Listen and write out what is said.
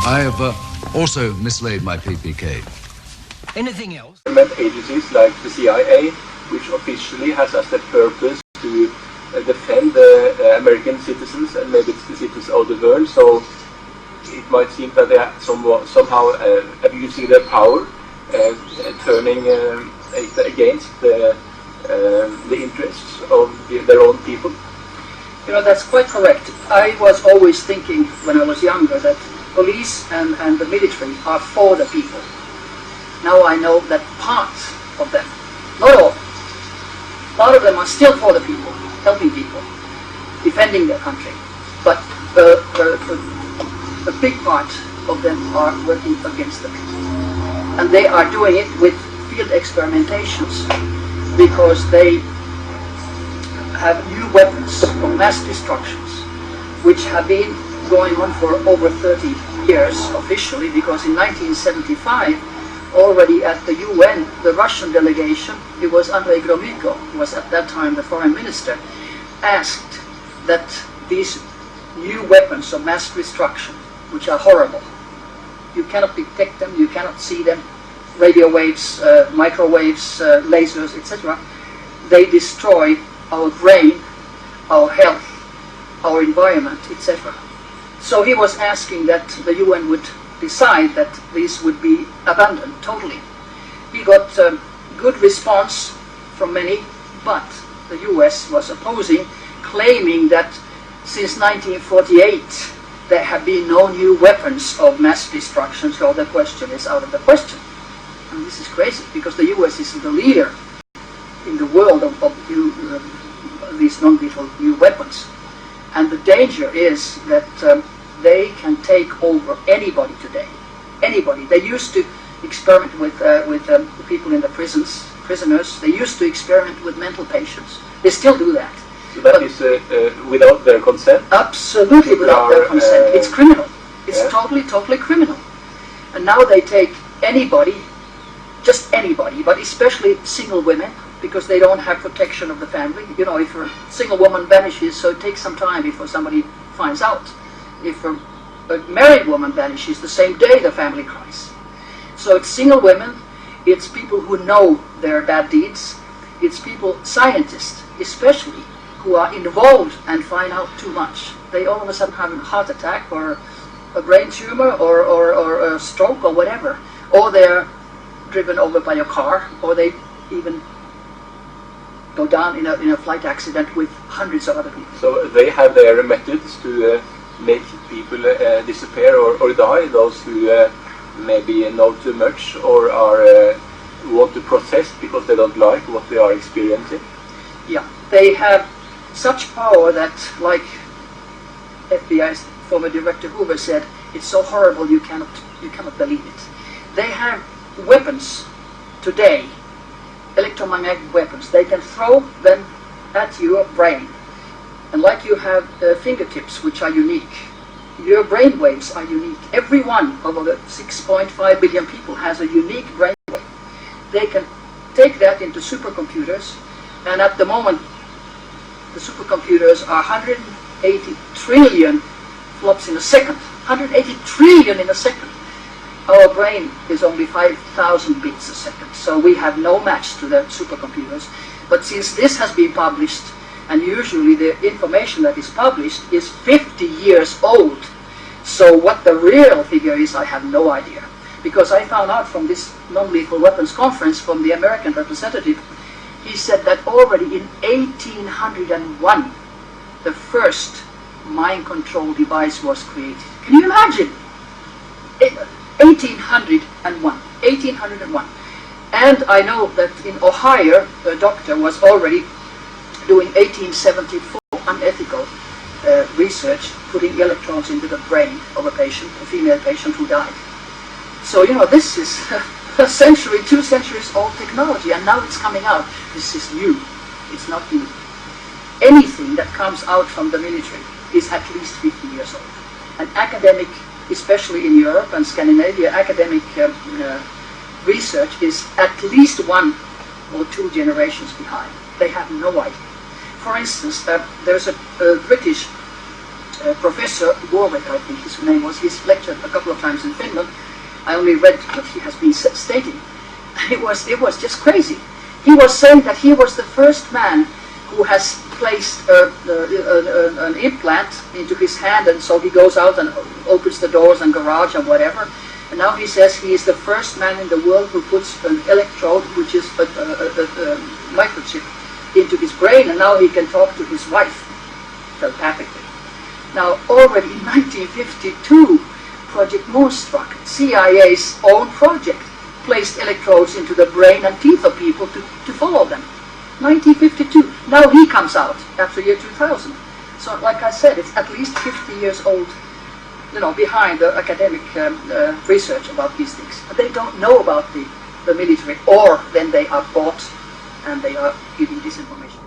I have also mislaid my PPK. Anything else? Government agencies like the CIA, which officially has as a purpose to defend the American citizens and maybe the citizens of the world. So it might seem that they are somehow abusing their power, turning against the interests of their own people. You know, that's quite correct. I was always thinking when I was younger that police and the military are for the people. Now I know that part of them, not all, a lot of them are still for the people, helping people, defending their country. But a big part of them are working against the people. And they are doing it with field experimentations because they have new weapons of mass destructions which have been going on for over 30 years officially, because in 1975 already at the UN, the Russian delegation, it was Andrei Gromyko, who was at that time the foreign minister, asked that these new weapons of mass destruction, which are horrible, you cannot detect them, you cannot see them, radio waves, microwaves, lasers, etc. They destroy our brain, our health, our environment, etc. So he was asking that the UN would decide that these would be abandoned totally. He got good response from many, but the US was opposing, claiming that since 1948 there have been no new weapons of mass destruction, so the question is out of the question. And this is crazy, because the US is the leader in the world of these non-lethal new weapons. And the danger is that they can take over anybody today. Anybody. They used to experiment with people in the prisoners. They used to experiment with mental patients. They still do that. So that is without their consent? Absolutely without their consent. It's criminal. It's totally criminal. And now they take anybody, just anybody, but especially single women, because they don't have protection of the family. You know, if a single woman vanishes, so it takes some time before somebody finds out. If a married woman vanishes, the same day the family cries. So it's single women, it's people who know their bad deeds, it's people, scientists especially, who are involved and find out too much. They all of a sudden have a heart attack or a brain tumor or a stroke or whatever. Or they're driven over by a car, or they even go down in a flight accident with hundreds of other people. So they have their methods to make people disappear or die, those who maybe know too much or are want to protest because they don't like what they are experiencing. Yeah, they have such power that, like FBI's former director Hoover said, it's so horrible you cannot believe it. They have weapons today, electromagnetic weapons. They can throw them at your brain. And like you have fingertips, which are unique, your brain waves are unique. Every one of the 6.5 billion people has a unique brain wave. They can take that into supercomputers, and at the moment the supercomputers are 180 trillion flops in a second. 180 trillion in a second. Our brain is only 5,000 bits a second, so we have no match to the supercomputers. But since this has been published, and usually the information that is published is 50 years old, so what the real figure is, I have no idea. Because I found out from this non-lethal weapons conference from the American representative, he said that already in 1801, the first mind control device was created. Can you imagine? 1801. And I know that in Ohio, a doctor was already doing 1874 unethical research, putting electrodes into the brain of a patient, a female patient who died. So, you know, this is a century, 2 centuries old technology, and now it's coming out. This is new. It's not new. Anything that comes out from the military is at least 50 years old. An academic, especially in Europe and Scandinavia, academic research is at least 1 or 2 generations behind. They have no idea. For instance, there's a British Professor Warwick, I think his name was, he's lectured a couple of times in Finland. I only read what he has been stating. It was just crazy. He was saying that he was the first man who has placed an implant into his hand, and so he goes out and opens the doors and garage and whatever. And now he says he is the first man in the world who puts an electrode, which is a microchip, into his brain, and now he can talk to his wife telepathically. Now, already in 1952, Project Moonstruck, CIA's own project, placed electrodes into the brain and teeth of people to follow them. 1952. Now he comes out after year 2000. So, like I said, it's at least 50 years old, you know, behind the academic research about these things. But they don't know about the military, or then they are bought and they are giving disinformation.